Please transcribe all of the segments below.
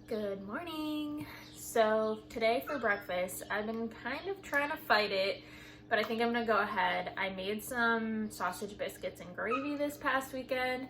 Good morning. So today for breakfast, I've been kind of trying to fight it, but I think I'm gonna go ahead. I made some sausage biscuits and gravy this past weekend,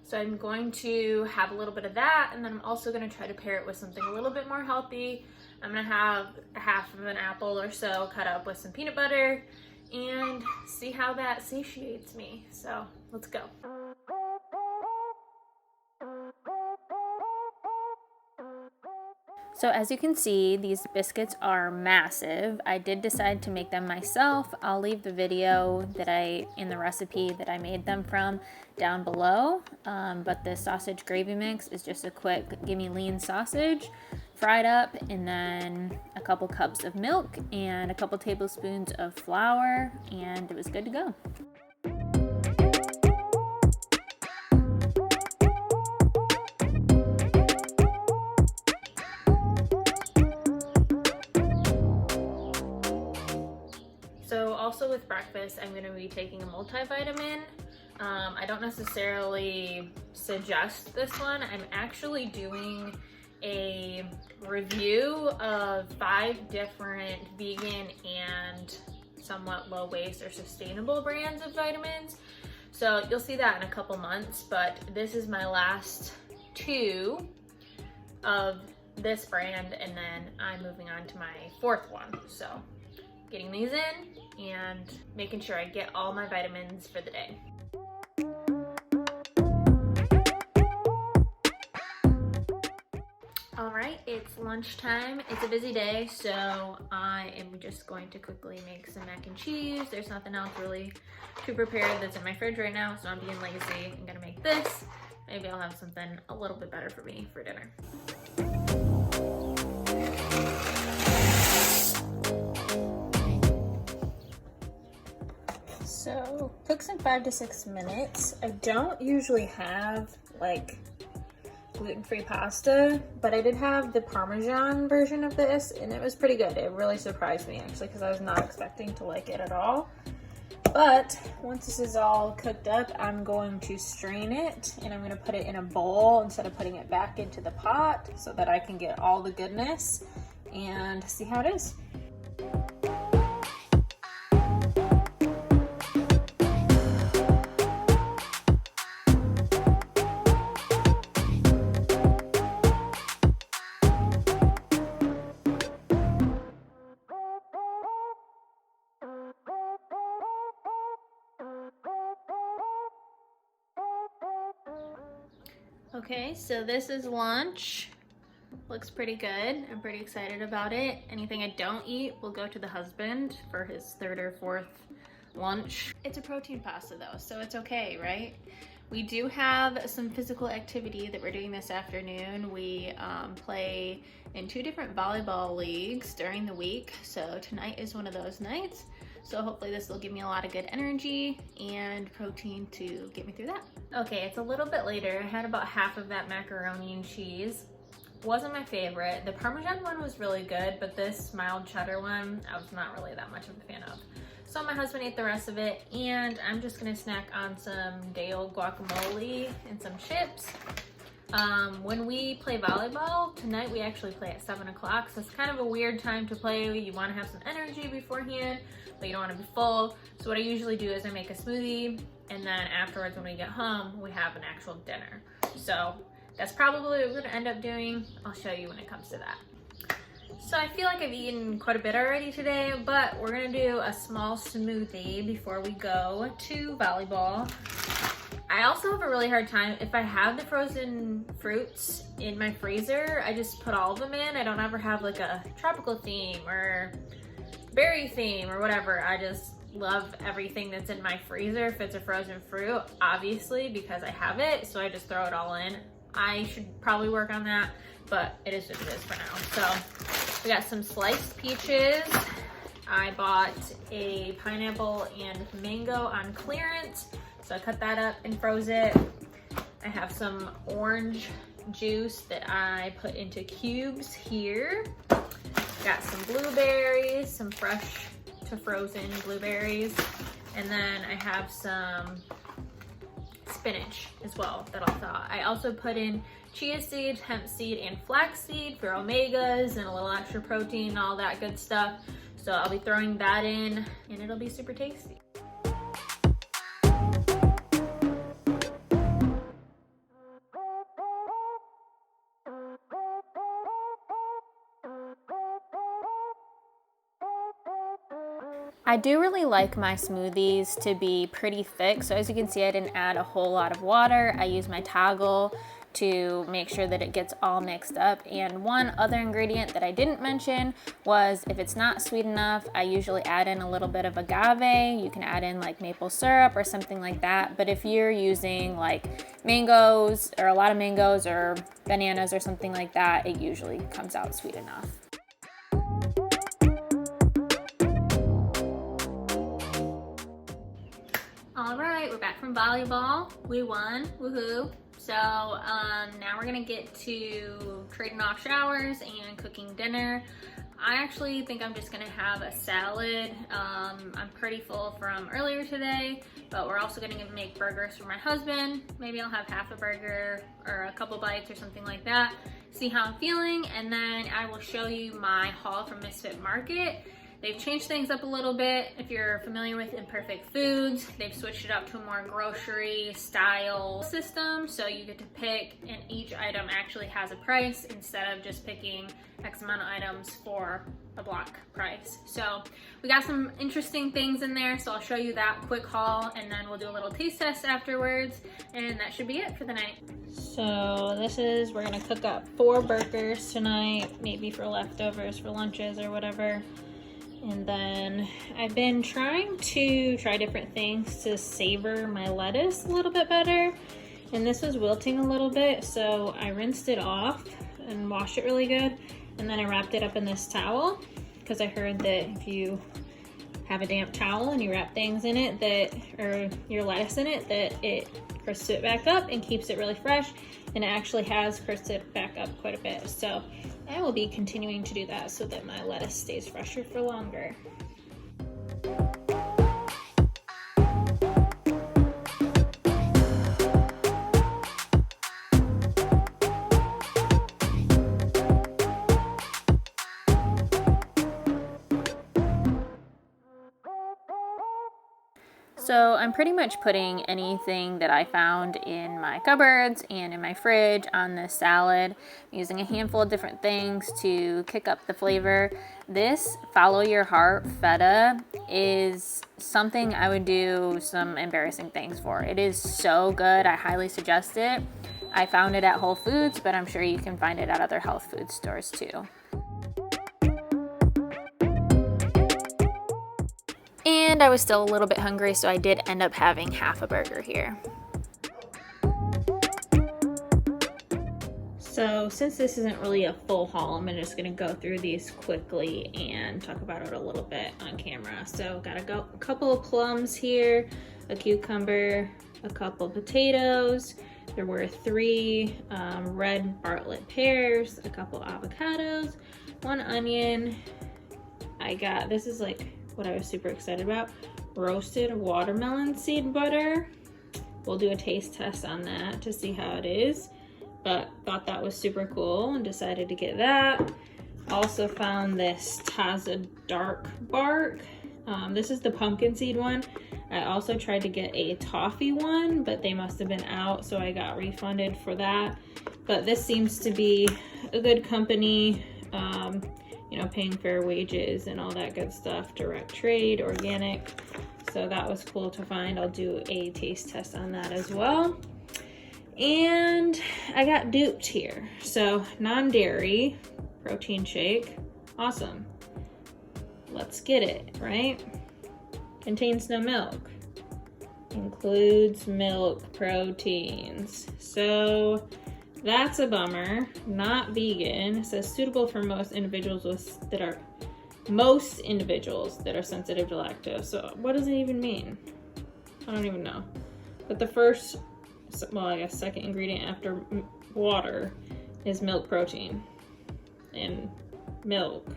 so I'm going to have a little bit of that, and then I'm also gonna try to pair it with something a little bit more healthy. I'm gonna have half of an apple or so cut up with some peanut butter and see how that satiates me. So let's go. So as you can see, these biscuits are massive. I did decide to make them myself. I'll leave the video in the recipe that I made them from down below. But the sausage gravy mix is just a quick gimme lean sausage, fried up, and then a couple cups of milk and a couple tablespoons of flour, and it was good to go. So also with breakfast, I'm going to be taking a multivitamin. I don't necessarily suggest this one. I'm actually doing a review of 5 different vegan and somewhat low waste or sustainable brands of vitamins. So you'll see that in a couple months, but this is my last 2 of this brand, and then I'm moving on to my 4th one. So getting these in and making sure I get all my vitamins for the day. All right, it's lunchtime. It's a busy day, so I am just going to quickly make some mac and cheese. There's nothing else really to prepare that's in my fridge right now, so I'm being lazy. I'm gonna make this. Maybe I'll have something a little bit better for me for dinner. So, cooks in 5 to 6 minutes. I don't usually have like gluten-free pasta, but I did have the Parmesan version of this, and it was pretty good. It really surprised me actually, because I was not expecting to like it at all. But once this is all cooked up, I'm going to strain it, and I'm going to put it in a bowl instead of putting it back into the pot so that I can get all the goodness and see how it is. Okay, so this is lunch. Looks pretty good. I'm pretty excited about it. Anything I don't eat will go to the husband for his 3rd or 4th lunch. It's a protein pasta though, so it's okay, right? We do have some physical activity that we're doing this afternoon. We play in 2 different volleyball leagues during the week, so tonight is one of those nights. So hopefully this will give me a lot of good energy and protein to get me through that. Okay, it's a little bit later. I had about half of that macaroni and cheese. Wasn't my favorite. The Parmesan one was really good, but this mild cheddar one, I was not really that much of a fan of. So my husband ate the rest of it, and I'm just gonna snack on some day-old guacamole and some chips. When we play volleyball, tonight we actually play at 7 o'clock, so it's kind of a weird time to play. You wanna have some energy beforehand, but you don't wanna be full. So what I usually do is I make a smoothie, and then afterwards when we get home, we have an actual dinner. So that's probably what we're gonna end up doing. I'll show you when it comes to that. So I feel like I've eaten quite a bit already today, but we're gonna do a small smoothie before we go to volleyball. I also have a really hard time, if I have the frozen fruits in my freezer, I just put all of them in. I don't ever have like a tropical theme or berry theme or whatever. I just love everything that's in my freezer if it's a frozen fruit, obviously, because I have it, so I just throw it all in. I should probably work on that, but it is what it is for now. So we got some sliced peaches. I bought a pineapple and mango on clearance, so I cut that up and froze it. I have some orange juice that I put into cubes here. Got some blueberries, some fresh to frozen blueberries, and then I have some spinach as well that I'll thaw. I also put in chia seeds, hemp seed, and flax seed for omegas and a little extra protein and all that good stuff. So I'll be throwing that in and it'll be super tasty. I do really like my smoothies to be pretty thick, so as you can see, I didn't add a whole lot of water. I use my toggle to make sure that it gets all mixed up. And one other ingredient that I didn't mention was, if it's not sweet enough, I usually add in a little bit of agave. You can add in like maple syrup or something like that, but if you're using like mangoes or a lot of mangoes or bananas or something like that, it usually comes out sweet enough. All right, we're back from volleyball. We won, woohoo. So now we're gonna get to trading off showers and cooking dinner. I actually think I'm just gonna have a salad. I'm pretty full from earlier today, but we're also gonna make burgers for my husband. Maybe I'll have half a burger or a couple bites or something like that. See how I'm feeling, and then I will show you my haul from Misfits Market. They've changed things up a little bit. If you're familiar with Imperfect Foods, they've switched it up to a more grocery style system. So you get to pick, and each item actually has a price instead of just picking X amount of items for a block price. So we got some interesting things in there. So I'll show you that quick haul, and then we'll do a little taste test afterwards. And that should be it for the night. So we're gonna cook up 4 burgers tonight, maybe for leftovers for lunches or whatever. And then I've been trying to try different things to savor my lettuce a little bit better. And this was wilting a little bit, so I rinsed it off and washed it really good. And then I wrapped it up in this towel, because I heard that if you have a damp towel and you wrap things in it, or your lettuce in it, that it crisps it back up and keeps it really fresh. And it actually has crisped it back up quite a bit. So I will be continuing to do that so that my lettuce stays fresher for longer. So I'm pretty much putting anything that I found in my cupboards and in my fridge on this salad, using a handful of different things to kick up the flavor. This Follow Your Heart feta is something I would do some embarrassing things for. It is so good. I highly suggest it. I found it at Whole Foods, but I'm sure you can find it at other health food stores too. And I was still a little bit hungry, so I did end up having half a burger here. So since this isn't really a full haul, I'm just gonna go through these quickly and talk about it a little bit on camera. So got a couple of plums here, a cucumber, a couple potatoes. There were 3 red Bartlett pears, a couple avocados, 1 onion. This is like what I was super excited about, roasted watermelon seed butter. We'll do a taste test on that to see how it is, but thought that was super cool and decided to get that. Also found this Taza dark bark. This is the pumpkin seed one. I also tried to get a toffee one, but they must have been out, so I got refunded for that. But this seems to be a good company. You know, paying fair wages and all that good stuff, direct trade, organic. So that was cool to find. I'll do a taste test on that as well. And I got duped here. So non-dairy protein shake, awesome. Let's get it, right? Contains no milk. Includes milk proteins. So that's a bummer. Not vegan. It says suitable for most individuals that are sensitive to lactose. So what does it even mean? I don't even know. But the first, well, I guess second ingredient after water is milk protein. And milk,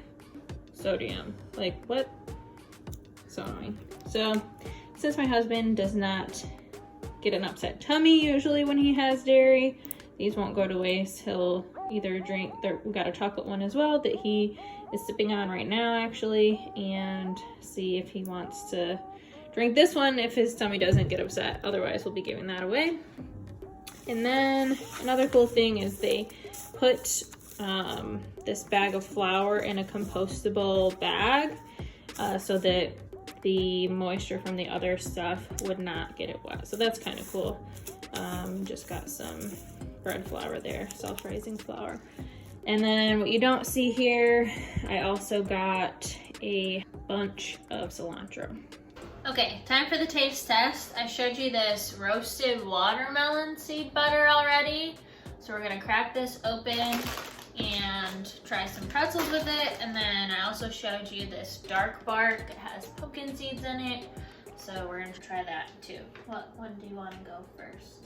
sodium. Like what? So annoying. So since my husband does not get an upset tummy usually when he has dairy. These won't go to waste. He'll either drink, we got a chocolate one as well that he is sipping on right now actually, and see if he wants to drink this one if his tummy doesn't get upset. Otherwise, we'll be giving that away. And then another cool thing is they put this bag of flour in a compostable bag so that the moisture from the other stuff would not get it wet. So that's kind of cool. Just got some bread flour there, self-raising flour. And then what you don't see here, I also got a bunch of cilantro. Okay, time for the taste test. I showed you this roasted watermelon seed butter already. So we're gonna crack this open and try some pretzels with it. And then I also showed you this dark bark. It has pumpkin seeds in it. So we're gonna try that too. What one do you wanna go first?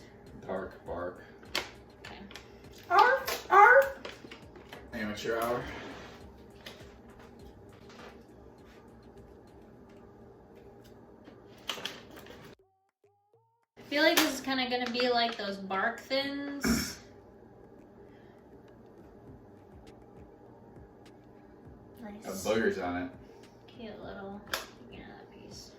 Dark bark. Okay. Arf, arf. Amateur hour. I feel like this is kind of gonna be like those bark thins. Nice. Got boogers on it. Cute little, yeah, that piece.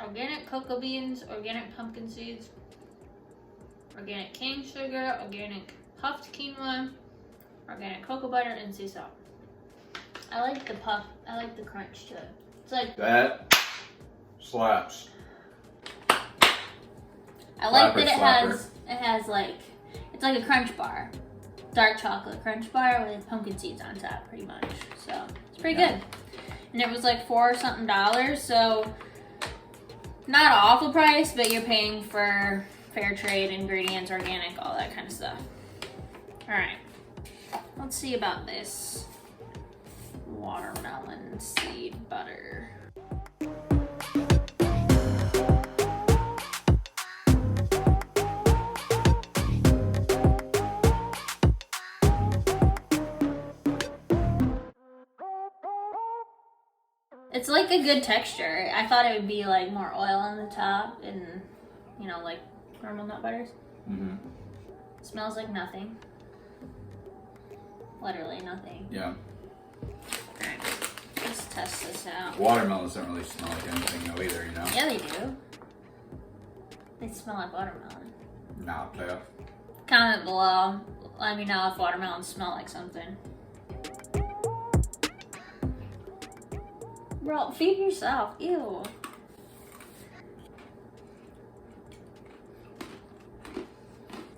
Organic cocoa beans, organic pumpkin seeds, organic cane sugar, organic puffed quinoa, organic cocoa butter, and sea salt. I like the puff. I like the crunch to it. It's like that slaps. I like that it has like, it's like a crunch bar, dark chocolate crunch bar with pumpkin seeds on top, pretty much. So it's pretty good. And it was like $4 something, so not an awful price, but you're paying for fair trade ingredients, organic, all that kind of stuff. All right, let's see about this watermelon seed butter. It's like a good texture. I thought it would be like more oil on the top and, you know, like normal nut butters. Mm-hmm. Smells like nothing. Literally nothing. Yeah. Alright, let's test this out. Watermelons don't really smell like anything though either, you know? Yeah, they do. They smell like watermelon. Nah, playoff. Comment below. Let me know if watermelons smell like something. Bro, feed yourself. Ew.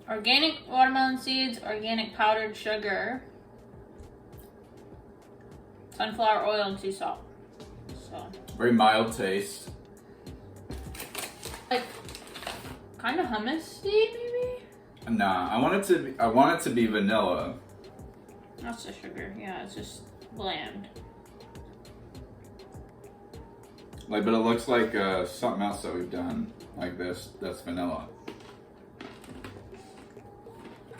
Organic watermelon seeds, organic powdered sugar, sunflower oil, and sea salt. So Very mild taste. like kind of hummus-y, maybe? Nah, I want it to be vanilla. That's the sugar. Yeah, it's just bland. Like, but it looks like something else that we've done like this. That's vanilla.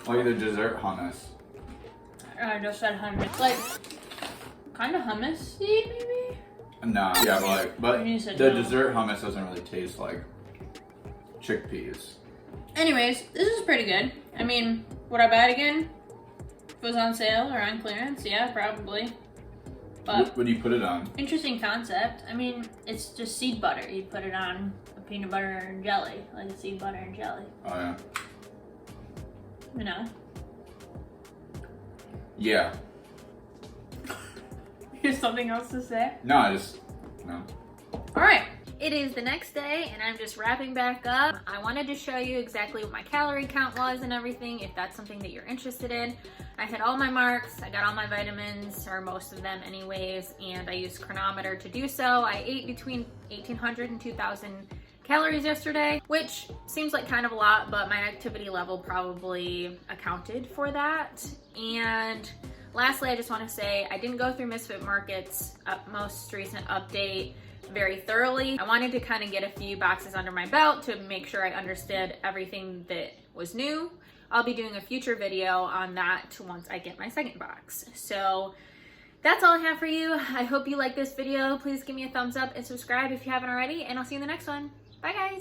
Like the dessert hummus. I just said hummus. Like kind of hummus-y, maybe? Nah, yeah, but You said the no. dessert hummus doesn't really taste like chickpeas. Anyways, this is pretty good. I mean, would I buy it again? If it was on sale or on clearance? Yeah, probably. But What do you put it on? interesting concept. I mean, it's just seed butter. You put it on a peanut butter and jelly, like a seed butter and jelly. Oh yeah. You know? Yeah. Here's something else to say? No. All right. It is the next day and I'm just wrapping back up. I wanted to show you exactly what my calorie count was and everything, if that's something that you're interested in. I hit all my marks, I got all my vitamins, or most of them anyways, and I used Chronometer to do so. I ate between 1,800 and 2,000 calories yesterday, which seems like kind of a lot, but my activity level probably accounted for that. And lastly, I just want to say I didn't go through Misfits Market's most recent update very thoroughly. I wanted to kind of get a few boxes under my belt to make sure I understood everything that was new. I'll be doing a future video on that once I get my second box. So That's all I have for you. I hope you like this video. Please give me a thumbs up and subscribe if you haven't already, and I'll see you in the next one. Bye guys.